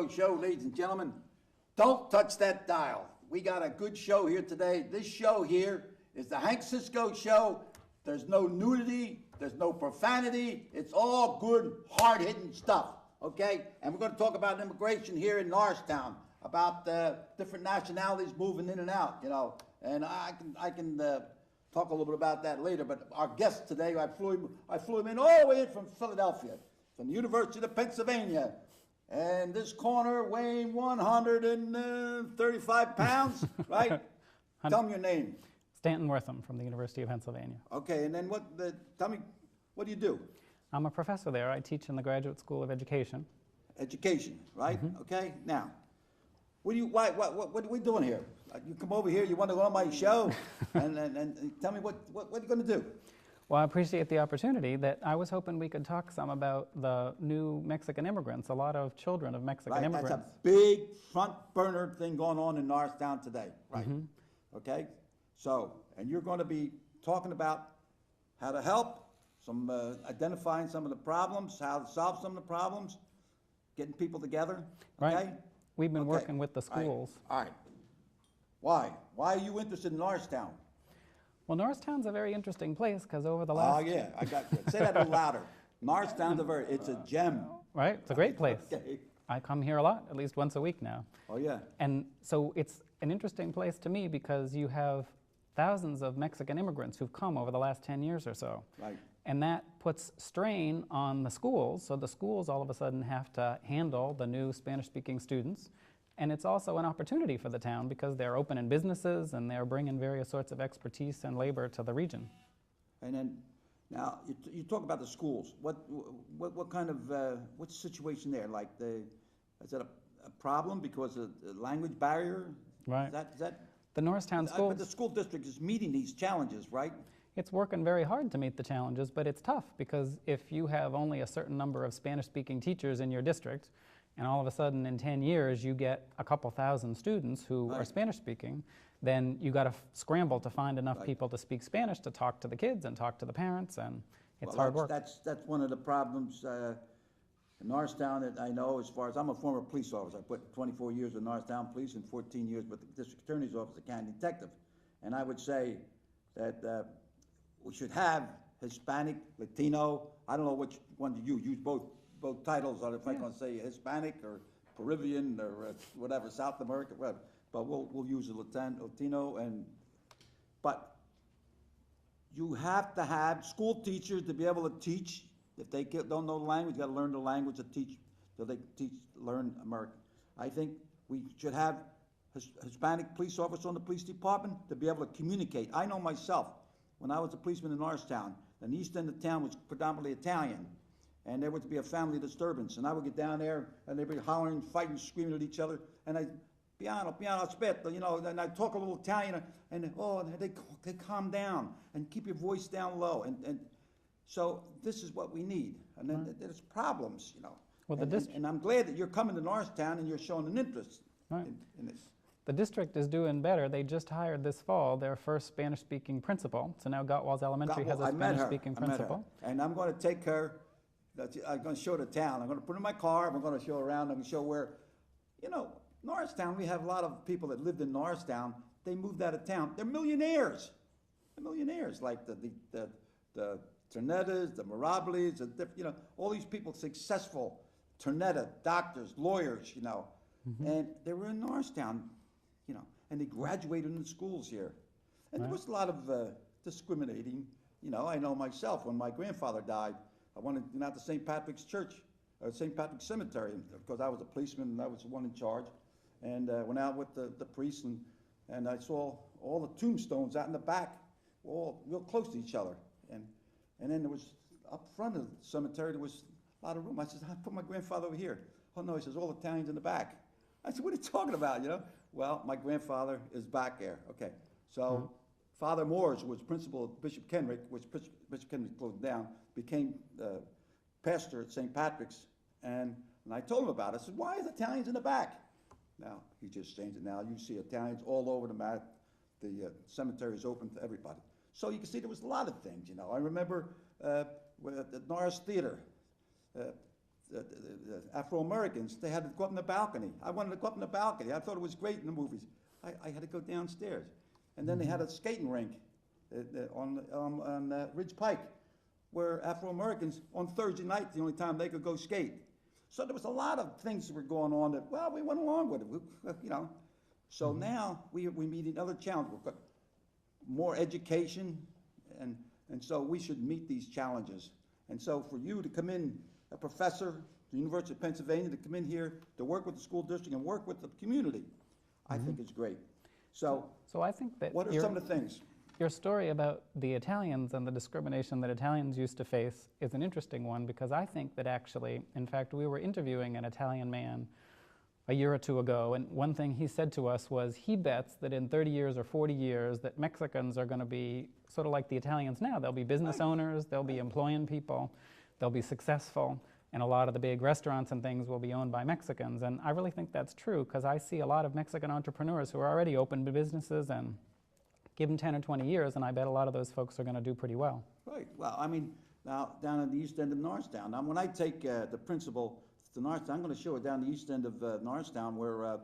Cisco Show, ladies and gentlemen. Don't touch that dial. We got a good show here today. This show here is the Hank Cisco Show. There's no nudity, there's no profanity. It's all good, hard-hitting stuff, okay? And we're going to talk about immigration here in Norristown, about different nationalities moving in and out, you know. And I can talk a little bit about that later. But our guest today, I flew him in all the way in from Philadelphia, from the University of Pennsylvania. And this corner weighing 135 pounds, right? Tell me your name. Stanton Wortham from the University of Pennsylvania. Okay, and then tell me, what do you do? I'm a professor there. I teach in the Graduate School of Education. Education, right? Okay, now, what are we doing here? You come over here, you want to go on my show, and tell me what are you going to do? Well, I appreciate the opportunity. That I was hoping we could talk some about the new Mexican immigrants, a lot of children of Mexican immigrants. That's a big front burner thing going on in Norristown today, right? Okay, so, and you're going to be talking about how to help, identifying some of the problems, how to solve some of the problems, getting people together, okay? Right. We've been working with the schools. All right. Why? Why are you interested in Norristown? Well, Norristown's a very interesting place because over the last... Oh, yeah, I got you. Say that a little louder. Norristown's it's a gem. Right, it's a great place. Okay. I come here a lot, at least once a week now. Oh, yeah. And so it's an interesting place to me because you have thousands of Mexican immigrants who've come over the last 10 years or so. Right. And that puts strain on the schools, so the schools all of a sudden have to handle the new Spanish-speaking students. And it's also an opportunity for the town because they're opening businesses and they're bringing various sorts of expertise and labor to the region. And then, now, you talk about the schools. What kind of, what's the situation there? Like, is that a problem because of the language barrier? Right. Is that the Norristown schools... But the school district is meeting these challenges, right? It's working very hard to meet the challenges, but it's tough because if you have only a certain number of Spanish-speaking teachers in your district, and all of a sudden in 10 years you get a couple thousand students who are Spanish-speaking, then you got to scramble to find enough people to speak Spanish to talk to the kids and talk to the parents, and it's hard work. That's one of the problems in Norristown that I know. As far as I'm a former police officer, I put 24 years with Norristown Police and 14 years with the District Attorney's Office, a county detective, and I would say that we should have Hispanic, Latino. I don't know which one you use both titles. If I'm going to say Hispanic or Peruvian or whatever, South America, whatever. But we'll use a Latino, but you have to have school teachers to be able to teach. If they don't know the language, you got to learn the language to teach, so they learn American. I think we should have Hispanic police officers on the police department to be able to communicate. I know myself, when I was a policeman in Norristown, the east end of town was predominantly Italian, and there would be a family disturbance, and I would get down there, and they'd be hollering, fighting, screaming at each other, and piano, aspetta, you know, and I talk a little Italian, and they calm down, and keep your voice down low, and so this is what we need, and then there's problems, you know. Well, and I'm glad that you're coming to Norristown and you're showing an interest in this. The district is doing better. They just hired this fall their first Spanish-speaking principal. So now Gottwalls Elementary has a Spanish-speaking principal. And I'm going to take her, I'm going to show the town. I'm going to put her in my car, I'm going to show her around, I'm going to show where, you know, Norristown, we have a lot of people that lived in Norristown. They moved out of town. They're millionaires. They're millionaires, like the Ternettas, the Mirables, you know, all these people successful, Ternetta, doctors, lawyers, you know, and they were in Norristown, you know, and they graduated in the schools here. And there was a lot of discriminating, you know. I know myself, when my grandfather died, I went out to St. Patrick's Church, or St. Patrick's Cemetery, because I was a policeman and I was the one in charge, and went out with the priest, and I saw all the tombstones out in the back, all real close to each other. And then there was, up front of the cemetery, there was a lot of room. I said, I put my grandfather over here. Oh no, he says, all Italians in the back. I said, what are you talking about, you know? Well, my grandfather is back there. Okay, so Father Moores, who was principal of Bishop Kenrick, which Bishop Kenrick closed down, became pastor at St. Patrick's, and I told him about it. I said, why is Italians in the back? Now, he just changed it now. You see Italians all over the map. The cemetery is open to everybody. So you can see there was a lot of things, you know. I remember at the Norris Theater, the Afro-Americans, they had to go up in the balcony. I wanted to go up in the balcony. I thought it was great in the movies. I had to go downstairs. And then they had a skating rink on Ridge Pike, where Afro-Americans, on Thursday night, the only time they could go skate. So there was a lot of things that were going on that, well, we went along with it, you know. So now we meet another challenge. We've got more education, and so we should meet these challenges. And so for you to come in, a professor at the University of Pennsylvania, to come in here to work with the school district and work with the community, I think is great. So I think that what are some of the things? Your story about the Italians and the discrimination that Italians used to face is an interesting one, because I think that actually, in fact, we were interviewing an Italian man a year or two ago, and one thing he said to us was he bets that in 30 years or 40 years that Mexicans are going to be sort of like the Italians now. They'll be business owners, they'll be employing people, they'll be successful, and a lot of the big restaurants and things will be owned by Mexicans. And I really think that's true, because I see a lot of Mexican entrepreneurs who are already open to businesses, and give them 10 or 20 years, and I bet a lot of those folks are going to do pretty well. Right. Well, I mean, now down in the east end of Norristown. Now, when I take the principal to Norristown, I'm going to show it down the east end of Norristown, where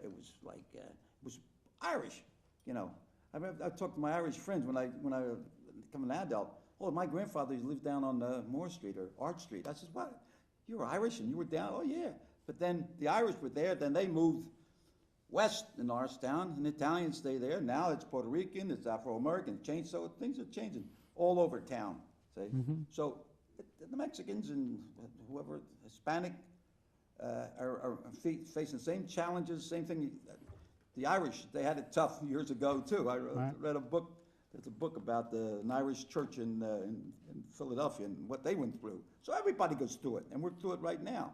it was like it was Irish. You know, I talked to my Irish friends when I became an adult. Oh, my grandfather lived down on Moore Street or Arch Street. I said, what? You were Irish and you were down? Oh yeah. But then the Irish were there. Then they moved west in Norristown, and the Italians stay there. Now it's Puerto Rican, it's Afro-American, changed, so things are changing all over town, see? So the Mexicans and whoever, Hispanic, are facing the same challenges, same thing. The Irish, they had it tough years ago too. I read a book, there's a book about an Irish church in Philadelphia and what they went through. So everybody goes through it, and we're through it right now.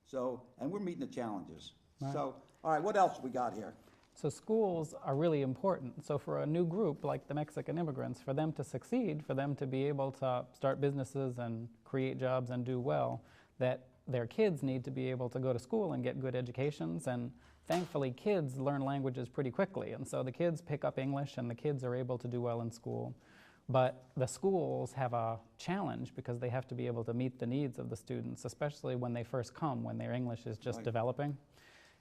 So, and we're meeting the challenges. Right. So, all right, what else we got here? So schools are really important. So for a new group like the Mexican immigrants, for them to succeed, for them to be able to start businesses and create jobs and do well, that their kids need to be able to go to school and get good educations. And thankfully, kids learn languages pretty quickly. And so the kids pick up English, and the kids are able to do well in school. But the schools have a challenge, because they have to be able to meet the needs of the students, especially when they first come, when their English is just developing.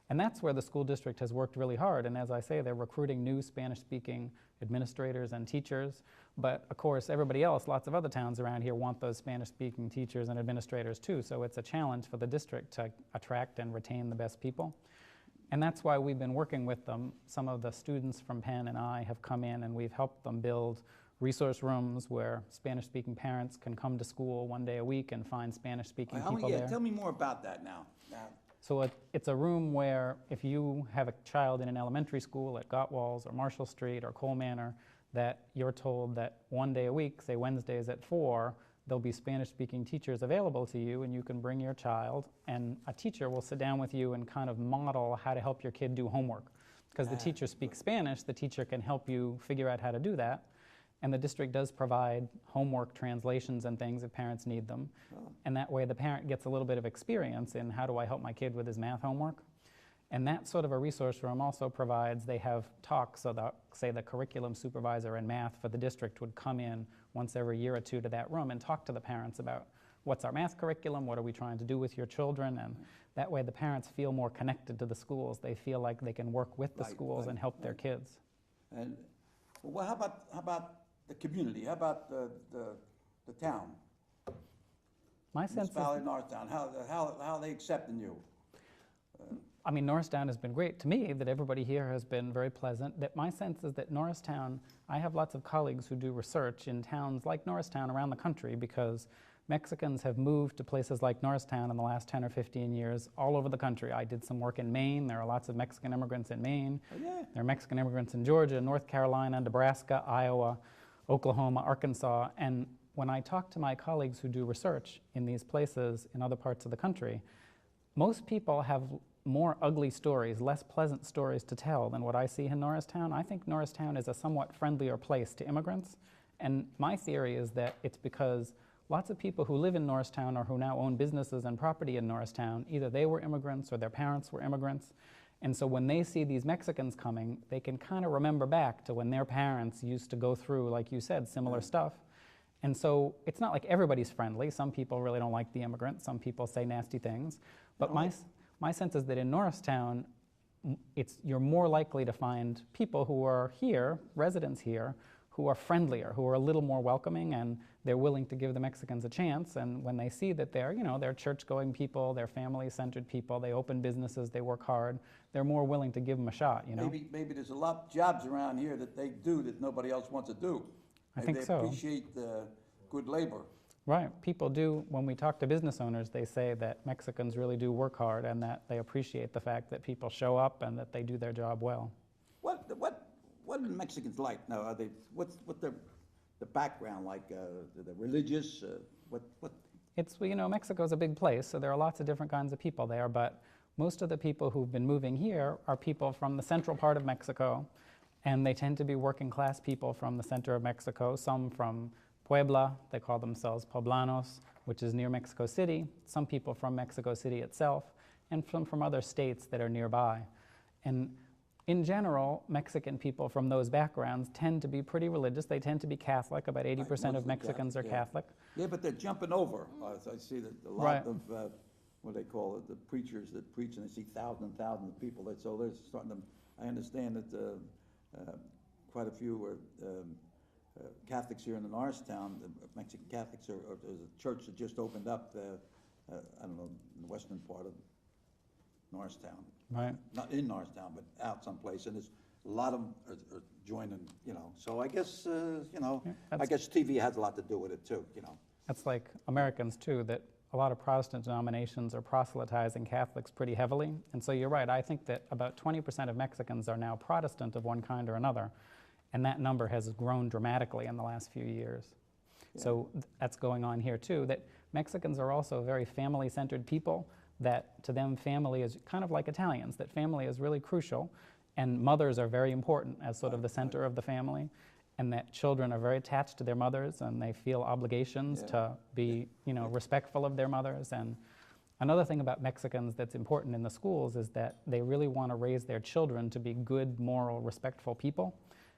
And that's where the school district has worked really hard. And as I say, they're recruiting new Spanish-speaking administrators and teachers. But of course, everybody else, lots of other towns around here want those Spanish-speaking teachers and administrators too. So it's a challenge for the district to attract and retain the best people. And that's why we've been working with them. Some of the students from Penn and I have come in, and we've helped them build resource rooms where Spanish-speaking parents can come to school one day a week and find Spanish-speaking people there. Tell me more about that now. So it's a room where if you have a child in an elementary school at Gottwalls or Marshall Street or Cole Manor, that you're told that one day a week, say Wednesdays at 4, there'll be Spanish-speaking teachers available to you, and you can bring your child, and a teacher will sit down with you and kind of model how to help your kid do homework. Because the teacher speaks Spanish, the teacher can help you figure out how to do that. And the district does provide homework translations and things if parents need them. And that way the parent gets a little bit of experience in how do I help my kid with his math homework. And that sort of a resource room also provides, they have talks, so that, say the curriculum supervisor in math for the district would come in once every year or two to that room and talk to the parents about what's our math curriculum, what are we trying to do with your children, and that way the parents feel more connected to the schools. They feel like they can work with the schools and help their kids. And well, how about the community? How about the town? My sense is, Norristown, how are they accepting you? I mean, Norristown has been great to me, that everybody here has been very pleasant. That my sense is that Norristown, I have lots of colleagues who do research in towns like Norristown around the country, because Mexicans have moved to places like Norristown in the last 10 or 15 years all over the country. I did some work in Maine. There are lots of Mexican immigrants in Maine. Oh, yeah. There are Mexican immigrants in Georgia, North Carolina, Nebraska, Iowa, Oklahoma, Arkansas. And when I talk to my colleagues who do research in these places in other parts of the country, most people have more ugly stories, less pleasant stories to tell than what I see in Norristown. I think Norristown is a somewhat friendlier place to immigrants. And my theory is that it's because lots of people who live in Norristown or who now own businesses and property in Norristown, either they were immigrants or their parents were immigrants. And so when they see these Mexicans coming, they can kind of remember back to when their parents used to go through, like you said, similar stuff. And so it's not like everybody's friendly. Some people really don't like the immigrants. Some people say nasty things. But my sense is that in Norristown, you're more likely to find people who are here, residents here, who are friendlier, who are a little more welcoming, and they're willing to give the Mexicans a chance. And when they see that they're church-going people, they're family-centered people, they open businesses, they work hard, they're more willing to give them a shot, you know? Maybe there's a lot of jobs around here that they do that nobody else wants to do. I think they so. appreciate good labor. Right. People do, when we talk to business owners, they say that Mexicans really do work hard and that they appreciate the fact that people show up and that they do their job well. What are the Mexicans like now? Are they what's the background like? The religious? What? It's, Mexico's a big place, so there are lots of different kinds of people there, but most of the people who've been moving here are people from the central part of Mexico, and they tend to be working class people from the center of Mexico, some from Puebla, they call themselves Poblanos, which is near Mexico City, some people from Mexico City itself, and some from other states that are nearby. And in general, Mexican people from those backgrounds tend to be pretty religious. They tend to be Catholic. About 80% of Mexicans are Catholic. Yeah, but they're jumping over. I see that a lot of, what they call it, the preachers that preach, and they see thousands and thousands of people. So they're starting to, I understand that quite a few are Catholics here in the Norristown, the Mexican Catholics, there's a church that just opened up, I don't know, in the western part of Norristown. Right. Not in Norristown, but out someplace, and there's a lot of them are joining, So I guess, I guess TV has a lot to do with it too, That's like Americans too, that a lot of Protestant denominations are proselytizing Catholics pretty heavily. And so you're right, I think that about 20% of Mexicans are now Protestant of one kind or another. And that number has grown dramatically in the last few years. Yeah. So that's going on here too, that Mexicans are also very family-centered people, that to them family is kind of like Italians, that family is really crucial, and mothers are very important as sort of the center of the family, and that children are very attached to their mothers and they feel obligations to be, respectful of their mothers. And another thing about Mexicans that's important in the schools is that they really want to raise their children to be good, moral, respectful people.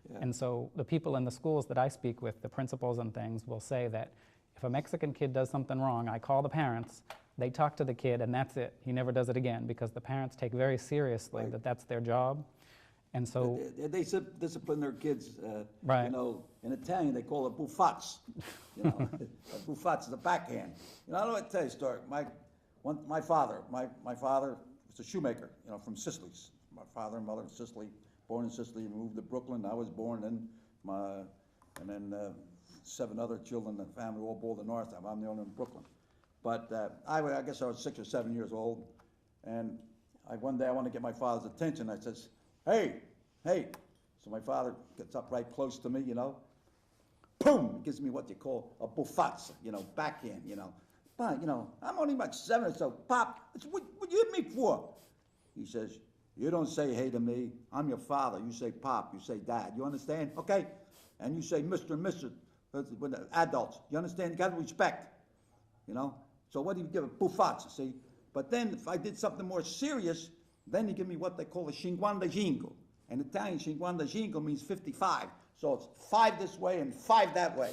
Yeah. And so the people in the schools that I speak with, the principals and things, will say that if a Mexican kid does something wrong, I call the parents, they talk to the kid, and that's it. He never does it again, because the parents take very seriously that that's their job. And so they discipline their kids. Right. In Italian they call it buffats. Buffats is a backhand. I don't know what to tell you, story. My father was a shoemaker. From Sicily. My father and mother in Sicily, born in Sicily, moved to Brooklyn. I was born in and then 7 other children in the family all born in Norristown. I'm the only one in Brooklyn. But I guess I was 6 or 7 years old, and one day I wanted to get my father's attention. I says, hey. So my father gets up right close to me, boom, gives me what you call a buffats, backhand, But, I'm only about 7 or so. Pop, what you hit me for? He says, you don't say hey to me. I'm your father. You say pop. You say dad. You understand? Okay? And you say Mr. and Mrs. With the adults. You understand? You got to respect, So what do you give a buffats, see? But then if I did something more serious, then you give me what they call a cinquanta jingo. In Italian, cinquanta jingo means 55. So it's 5 this way and 5 that way,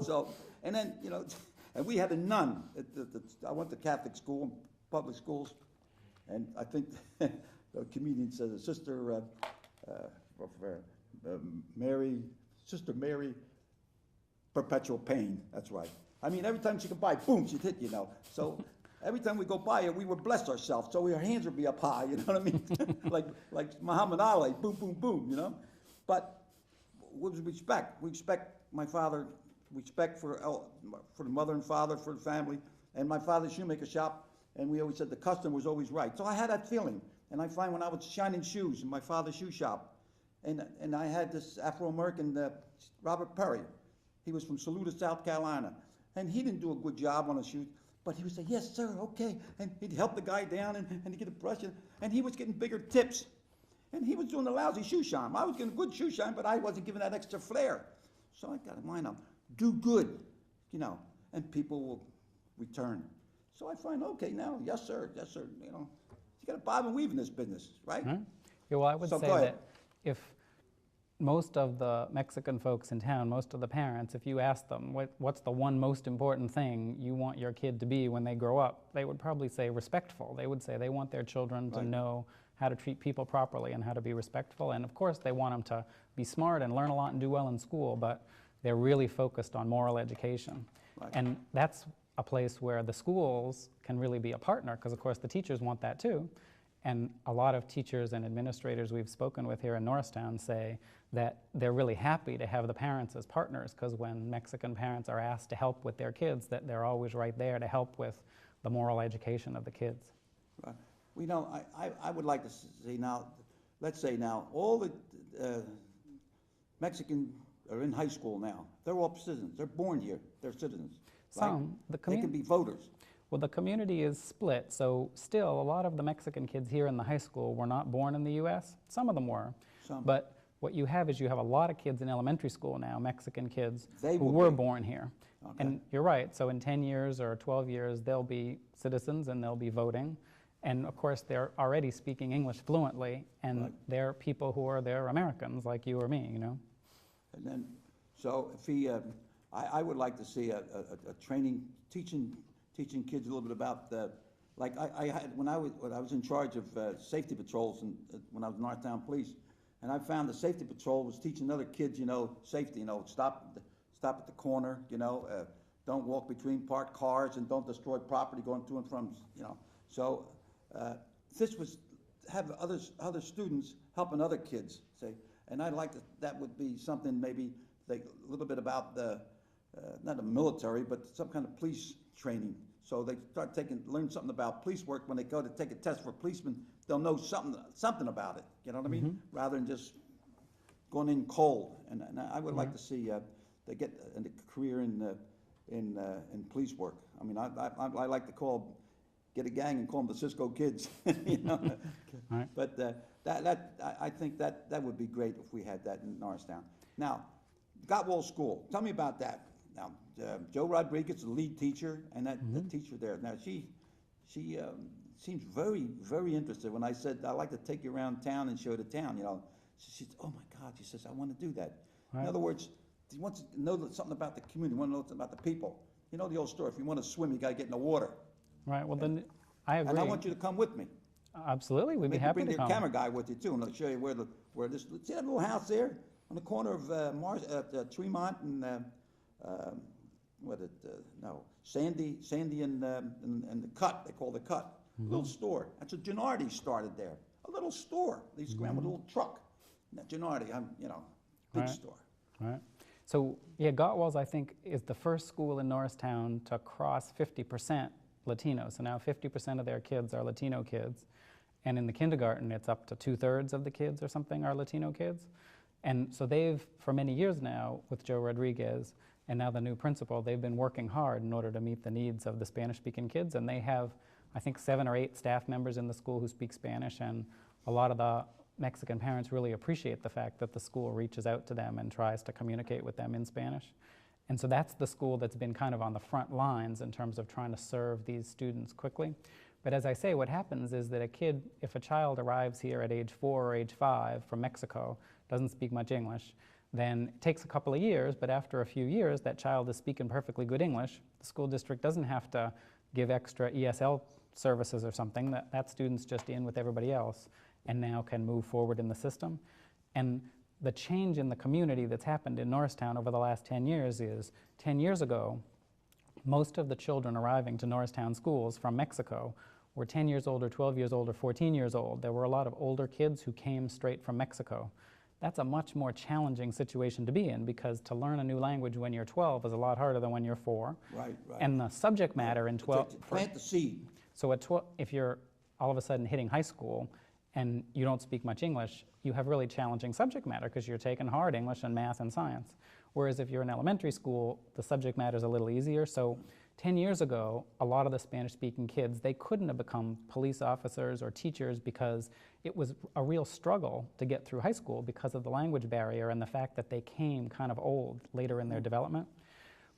So, and then, and we had a nun. I went to Catholic school, public schools, and I think the comedian says, Sister Mary, perpetual pain. That's right. I mean, every time she could buy, boom, she'd hit, So every time we go by her, we would bless ourselves. So our hands would be up high, you know what I mean? like Muhammad Ali, boom, boom, boom, But with respect, we respect my father, respect for the mother and father, for the family, and my father's shoemaker shop, and we always said the customer was always right. So I had that feeling. And I find when I was shining shoes in my father's shoe shop, and I had this Afro-American, Robert Perry. He was from Saluda, South Carolina. And he didn't do a good job on his shoes, but he would say, yes, sir, okay. And he'd help the guy down, and he'd get a brush, and he was getting bigger tips. And he was doing a lousy shoe shine. I was getting a good shoe shine, but I wasn't giving that extra flair. So I got in mind, do good, and people will return. So I find, okay, now, yes, sir, you got to bob and weave in this business, right? Yeah, well, I would say that if most of the Mexican folks in town, most of the parents, if you ask them what's the one most important thing you want your kid to be when they grow up, they would probably say respectful. They would say they want their children to know how to treat people properly and how to be respectful. And of course, they want them to be smart and learn a lot and do well in school, but they're really focused on moral education. Right. And that's a place where the schools can really be a partner, because of course the teachers want that too. And a lot of teachers and administrators we've spoken with here in Norristown say that they're really happy to have the parents as partners, because when Mexican parents are asked to help with their kids, that they're always right there to help with the moral education of the kids. Right. We know, I would like to see now, let's say now, all the Mexican are in high school now. They're all citizens. They're born here. They're citizens. Some, right? They can be voters. Well, the community is split, so still a lot of the Mexican kids here in the high school were not born in the U.S. Some of them were. Some. But what you have is you have a lot of kids in elementary school now, Mexican kids, They who will were be. born here. Okay. And you're right, so in 10 years or 12 years, they'll be citizens and they'll be voting. And of course, they're already speaking English fluently, and Right. they're people who are, they're Americans like you or me, you know? And then, so if he, I would like to see a training, teaching kids a little bit about like I had, when I was in charge of safety patrols when I was in Northtown Police, and I found the safety patrol was teaching other kids, you know, safety, you know, stop at the corner, you know, don't walk between parked cars, and don't destroy property going to and from, you know. So this was have other students helping other kids, say, and I'd like that would be something maybe like a little bit about the not the military, but some kind of police training. So they start learn something about police work. When they go to take a test for policemen, they'll know something about it. You know what I mean? Rather than just going in cold. And I would like to see they get a career in police work. I mean, I like to get a gang and call them the Cisco kids. You know? Right. But I think that would be great if we had that in Norristown. Now, Gottwald School. Tell me about that. Now, Joe Rodriguez is the lead teacher, and the teacher there. Now, she seems very, very interested. When I said, I'd like to take you around town and show the town, you know, she said, oh my God, she says, I want to do that. Right. In other words, she wants to know something about the community, want to know something about the people. You know the old story, if you want to swim, you got to get in the water. Right, well then, I agree. And I want you to come with me. Absolutely, we'd be Maybe happy bring to your come. camera guy with you too, and I'll show you where this, see that little house there? On the corner of Tremont and, Sandy and the Cut, they call the Cut. Little store. That's a Gennardi started there. A little store. They used to go around with a little truck. Now, Gennardi, big Right. store. Right. So, yeah, Gottwald's, I think, is the first school in Norristown to cross 50% Latino. So now 50% of their kids are Latino kids. And in the kindergarten, it's up to 2/3 of the kids or something are Latino kids. And so they've, for many years now, with Joe Rodriguez, and now the new principal, they've been working hard in order to meet the needs of the Spanish-speaking kids. And they have, I think, 7 or 8 staff members in the school who speak Spanish. And a lot of the Mexican parents really appreciate the fact that the school reaches out to them and tries to communicate with them in Spanish. And so that's the school that's been kind of on the front lines in terms of trying to serve these students quickly. But as I say, what happens is that if a child arrives here at age 4 or age 5 from Mexico, doesn't speak much English, then it takes a couple of years, but after a few years, that child is speaking perfectly good English. The school district doesn't have to give extra ESL services or something. That student's just in with everybody else and now can move forward in the system. And the change in the community that's happened in Norristown over the last 10 years is, 10 years ago, most of the children arriving to Norristown schools from Mexico were 10 years old or 12 years old or 14 years old. There were a lot of older kids who came straight from Mexico. That's a much more challenging situation to be in, because to learn a new language when you're 12 is a lot harder than when you're 4. Right. And the subject matter in 12... To plant the seed. So if you're all of a sudden hitting high school and you don't speak much English, you have really challenging subject matter because you're taking hard English and math and science. Whereas if you're in elementary school, the subject matter is a little easier. So 10 years ago, a lot of the Spanish-speaking kids, they couldn't have become police officers or teachers because it was a real struggle to get through high school because of the language barrier and the fact that they came kind of old later in their development.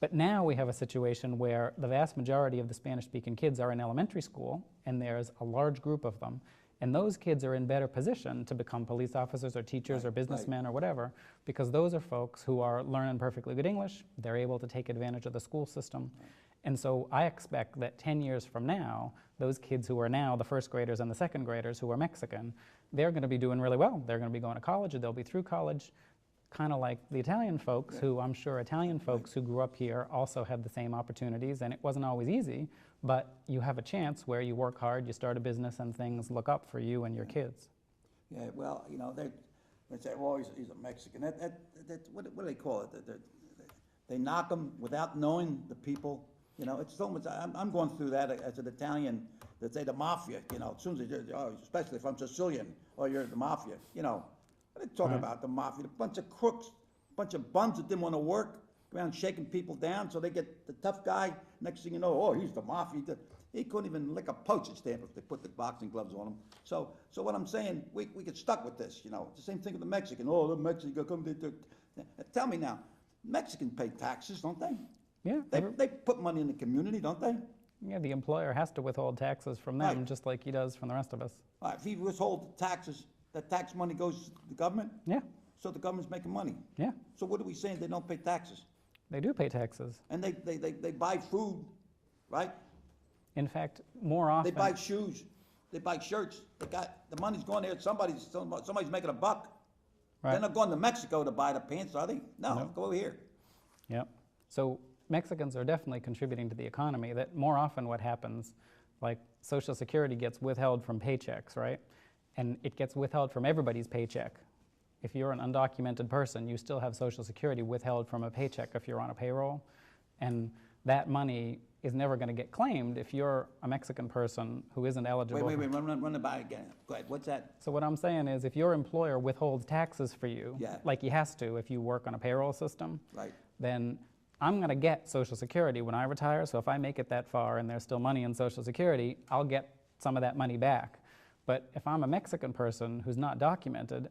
But now we have a situation where the vast majority of the Spanish-speaking kids are in elementary school, and there's a large group of them, And those kids are in better position to become police officers or teachers Right, or businessmen or whatever, because those are folks who are learning perfectly good English. They're able to take advantage of the school system. And so I expect that 10 years from now, those kids who are now the first graders and the second graders who are Mexican, they're going to be doing really well. They're going to be going to college, or they'll be through college, kind of like the Italian folks, who I'm sure Italian folks who grew up here also had the same opportunities, and it wasn't always easy, but you have a chance where you work hard, you start a business, and things look up for you and your kids. Yeah, well, you know, they say, well, he's a Mexican. What do they call it? They knock them without knowing the people. You know, it's so much. I'm going through that as an Italian. They say the mafia. You know, as soon as especially if I'm Sicilian, oh, you're the mafia. You know, what are they talking about? The mafia? A bunch of crooks, a bunch of bums that didn't want to work, around shaking people down, so they get the tough guy. Next thing you know, oh, he's the mafia. He couldn't even lick a postage stamp if they put the boxing gloves on him. So what I'm saying, we get stuck with this. You know, it's the same thing with the Mexican. Oh, the Mexican come. Tell me now, Mexicans pay taxes, don't they? Yeah. They put money in the community, don't they? Yeah, the employer has to withhold taxes from them, Right. just like he does from the rest of us. All right, if he withholds the taxes, that tax money goes to the government, Yeah, so the government's making money. yeah, So what are we saying? They don't pay taxes, they do pay taxes. and they buy food, right? In fact, more often. They buy shoes, they buy shirts. They got the money's going there. Somebody's making a buck. Right. They're not going to Mexico to buy the pants, are they? No, go over here. Yep. So Mexicans are definitely contributing to the economy. That more often what happens, like Social Security gets withheld from paychecks, right? And it gets withheld from everybody's paycheck. If you're an undocumented person, you still have Social Security withheld from a paycheck if you're on a payroll. And that money is never going to get claimed if you're a Mexican person who isn't eligible. Wait, run it by again. Go ahead, what's that? So what I'm saying is, if your employer withholds taxes for you, Yeah. like he has to if you work on a payroll system, Right. then I'm going to get Social Security when I retire. So if I make it that far and there's still money in Social Security, I'll get some of that money back. But if I'm a Mexican person who's not documented,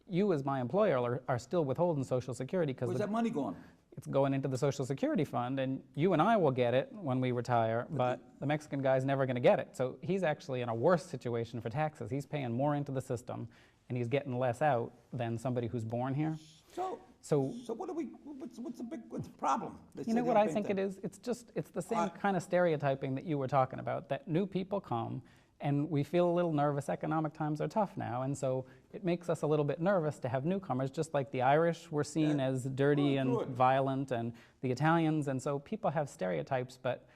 you as my employer are still withholding Social Security because Where's that money going? it's going into the Social Security fund, and you and I will get it when we retire, but the Mexican guy's never going to get it. So he's actually in a worse situation for taxes. He's paying more into the system, and he's getting less out than somebody who's born here. So what are we? What's the problem? You know what I think it is? It's the same kind of stereotyping that you were talking about, that new people come and we feel a little nervous. Economic times are tough now, and so it makes us a little bit nervous to have newcomers, just like the Irish were seen as dirty and violent, and the Italians, and so people have stereotypes. But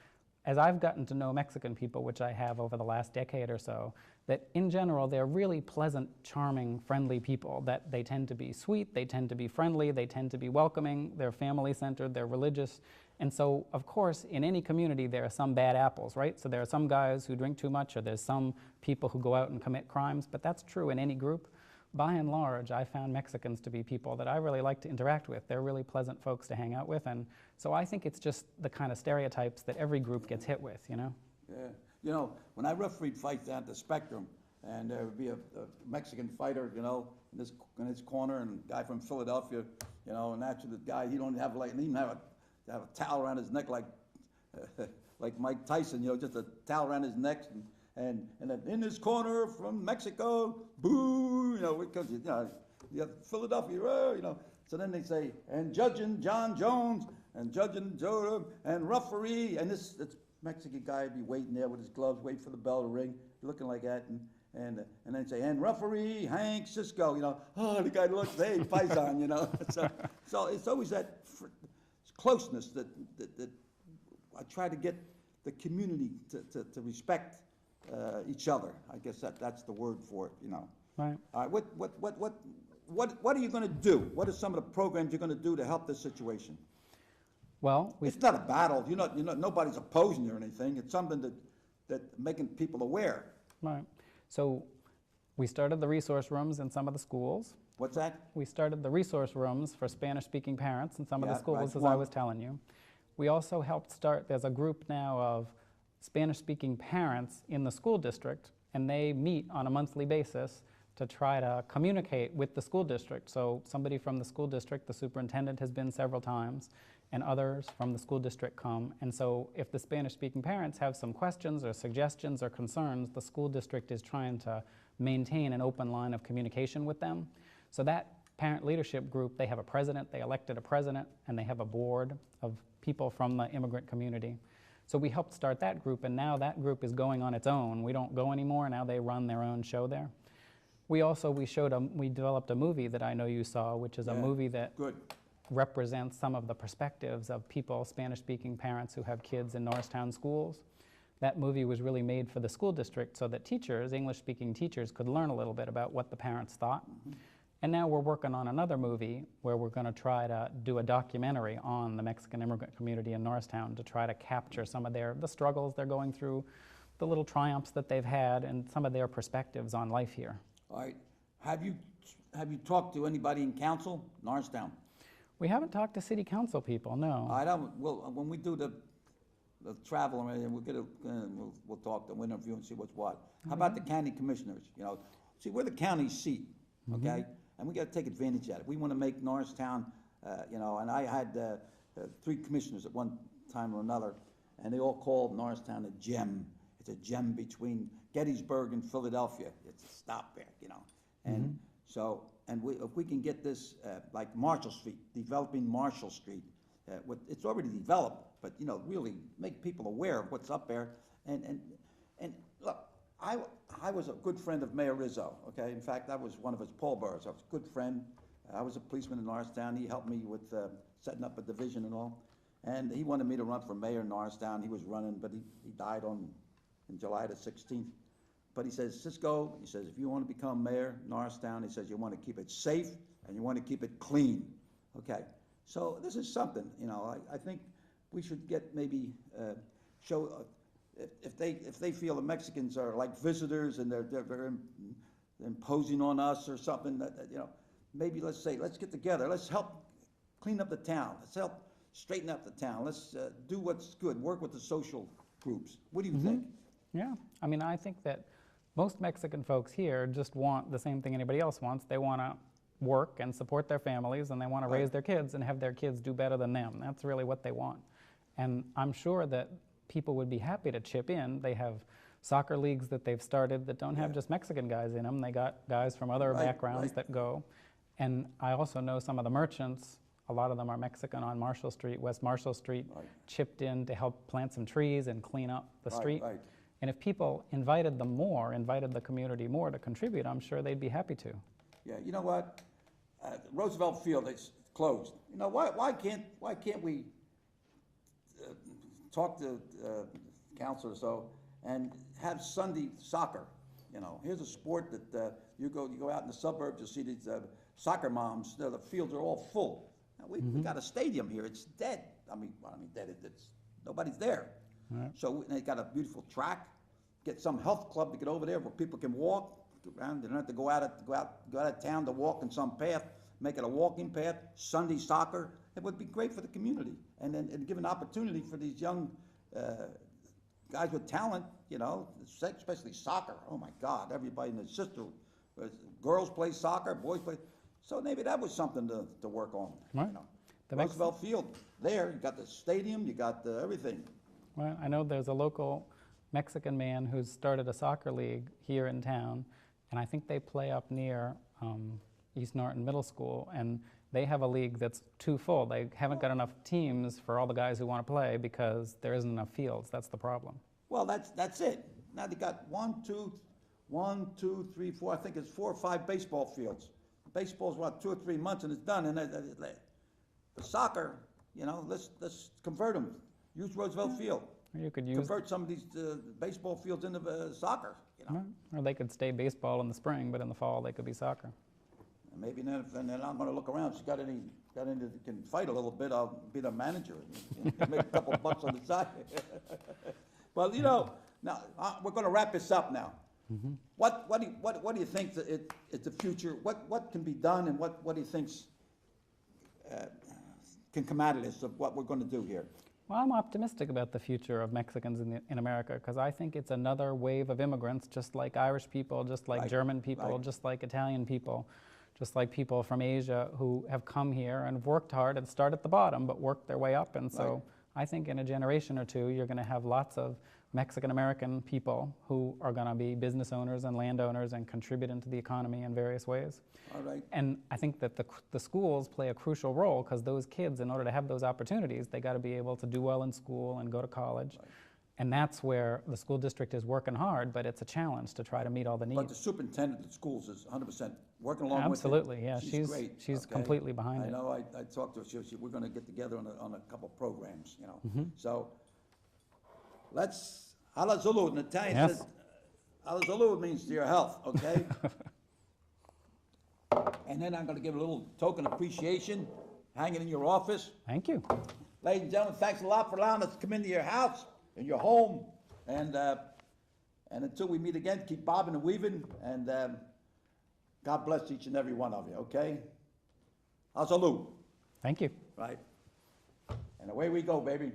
as I've gotten to know Mexican people, which I have over the last decade or so, that in general they're really pleasant, charming, friendly people, that they tend to be sweet, they tend to be friendly, they tend to be welcoming, they're family-centered, they're religious. And so, of course, in any community there are some bad apples, right? So there are some guys who drink too much, or there's some people who go out and commit crimes, but that's true in any group. By and large, I found Mexicans to be people that I really like to interact with. They're really pleasant folks to hang out with, and so I think it's just the kind of stereotypes that every group gets hit with, you know? Yeah. You know, when I refereed fights down at the Spectrum, and there would be a Mexican fighter, you know, in this corner, and a guy from Philadelphia, you know, and that's the guy, he don't have like, he didn't have a towel around his neck like like Mike Tyson, you know, just a towel around his neck, and then in this corner from Mexico, boo, you know, because you have Philadelphia, you know. So then they say, and judging John Jones, and judging Joe, and referee, and this Mexican guy would be waiting there with his gloves, waiting for the bell to ring, looking like that, and then say, and referee Hank Cisco, you know, oh, the guy looks, hey, Paisan, you know. So it's always that closeness that I try to get the community to respect each other. I guess that's the word for it, you know. Right. All right, what are you going to do? What are some of the programs you're going to do to help this situation? Well, it's not a battle. You're not. Nobody's opposing you or anything. It's something that making people aware. Right. So we started the resource rooms in some of the schools. What's that? We started the resource rooms for Spanish-speaking parents in some of the schools, as I I was telling you. We also helped start, there's a group now of Spanish-speaking parents in the school district, and they meet on a monthly basis to try to communicate with the school district. So somebody from the school district, the superintendent has been several times, and others from the school district come. And so if the Spanish-speaking parents have some questions or suggestions or concerns, the school district is trying to maintain an open line of communication with them. So that parent leadership group, they have a president, they elected a president, and they have a board of people from the immigrant community. So we helped start that group, and now that group is going on its own. We don't go anymore, now they run their own show there. We developed a movie that I know you saw, which is a movie that represents some of the perspectives of people, Spanish-speaking parents who have kids in Norristown schools. That movie was really made for the school district so that teachers, English-speaking teachers, could learn a little bit about what the parents thought. And now we're working on another movie where we're going to try to do a documentary on the Mexican immigrant community in Norristown to try to capture some of the struggles they're going through, the little triumphs that they've had, and some of their perspectives on life here. All right. Have you talked to anybody in council, Norristown? We haven't talked to city council people, no. I don't. Well, when we do the travel and everything, we'll talk to them, we'll interview and see what's what. How about the county commissioners? You know, see, we're the county seat, okay, and we got to take advantage of it. We want to make Norristown, you know. And I had 3 commissioners at one time or another, and they all called Norristown a gem. It's a gem between Gettysburg and Philadelphia. It's a stop there, you know. And so, and if we can get this like Marshall Street, developing Marshall Street, it's already developed, but you know, really make people aware of what's up there. And look, I was a good friend of Mayor Rizzo. Okay, in fact, I was one of his pallbearers. I was a good friend. I was a policeman in Norristown. He helped me with setting up a division and all. And he wanted me to run for mayor in Norristown. He was running, but he died in July the 16th. But he says, Cisco, he says, if you want to become mayor in Norristown, he says, you want to keep it safe and you want to keep it clean. Okay, so this is something, you know, I think we should get maybe show, if they feel the Mexicans are like visitors and they're imposing on us or something, that, you know, maybe let's say, let's get together, let's help clean up the town, let's help straighten up the town, let's do what's good, work with the social groups. What do you think? Yeah, I mean, I think that most Mexican folks here just want the same thing anybody else wants. They want to work and support their families, and they want to raise their kids and have their kids do better than them. That's really what they want. And I'm sure that people would be happy to chip in. They have soccer leagues that they've started that don't have just Mexican guys in them. They got guys from other backgrounds that go. And I also know some of the merchants, a lot of them are Mexican on Marshall Street, West Marshall Street, chipped in to help plant some trees and clean up the street. And if people invited the community more to contribute, I'm sure they'd be happy to. Yeah, you know what? Roosevelt Field is closed. You know, why can't we talk to council or so and have Sunday soccer? You know, here's a sport that you go out in the suburbs, you see these soccer moms. The fields are all full. Now, we got a stadium here. It's dead. I mean dead. It's nobody's there. So they got a beautiful track. Get some health club to get over there where people can walk around. They don't have to go out of town to walk in some path. Make it a walking path. Sunday soccer. It would be great for the community, and give an opportunity for these young guys with talent. You know, especially soccer. Oh my God! Everybody in the sisterhood. Girls play soccer. Boys play. So maybe that was something to work on. You know. The Roosevelt Field. There, you got the stadium. You got everything. Well, I know there's a local Mexican man who's started a soccer league here in town, and I think they play up near East Norton Middle School, and they have a league that's too full. They haven't got enough teams for all the guys who want to play because there isn't enough fields. That's the problem. Well, that's it. Now they got 1, 2, 3, 4. I think it's 4 or 5 baseball fields. Baseball's what, 2 or 3 months and it's done. And the soccer, you know, let's convert them. Use Roosevelt Field. You could convert some of these baseball fields into soccer. You know? Or they could stay baseball in the spring, but in the fall they could be soccer. And maybe then, if I'm going to look around. If she's got any that can fight a little bit, I'll be the manager. Make a couple bucks on the side. Well, you know, now we're going to wrap this up now. What do you think is the future? What can be done, and what do you think can come out of this, of what we're going to do here? Well, I'm optimistic about the future of Mexicans in America, because I think it's another wave of immigrants, just like Irish people, just like German people, just like Italian people, just like people from Asia who have come here and worked hard and start at the bottom, but worked their way up. And so I think in a generation or two, you're going to have lots of Mexican-American people who are going to be business owners and landowners and contribute into the economy in various ways. All right. And I think that the schools play a crucial role because those kids, in order to have those opportunities, they got to be able to do well in school and go to college. Right. And that's where the school district is working hard, but it's a challenge to try to meet all the But the needs. superintendent of schools is 100% working along with it. Absolutely, yeah. She's great. She's okay? completely behind I it. know, I talked to her, we're gonna get together on a couple programs, you know. Mm-hmm. So, let's, Hala Zulu, in Italian Yes. says, Hala Zulu means to your health, okay? And then I'm gonna give a little token of appreciation, hanging in your office. Thank you. Ladies and gentlemen, thanks a lot for allowing us to come into your house and your home. And until we meet again, keep bobbing and weaving, and God bless each and every one of you, okay? I'll salute, Thank you. right? And away we go, baby.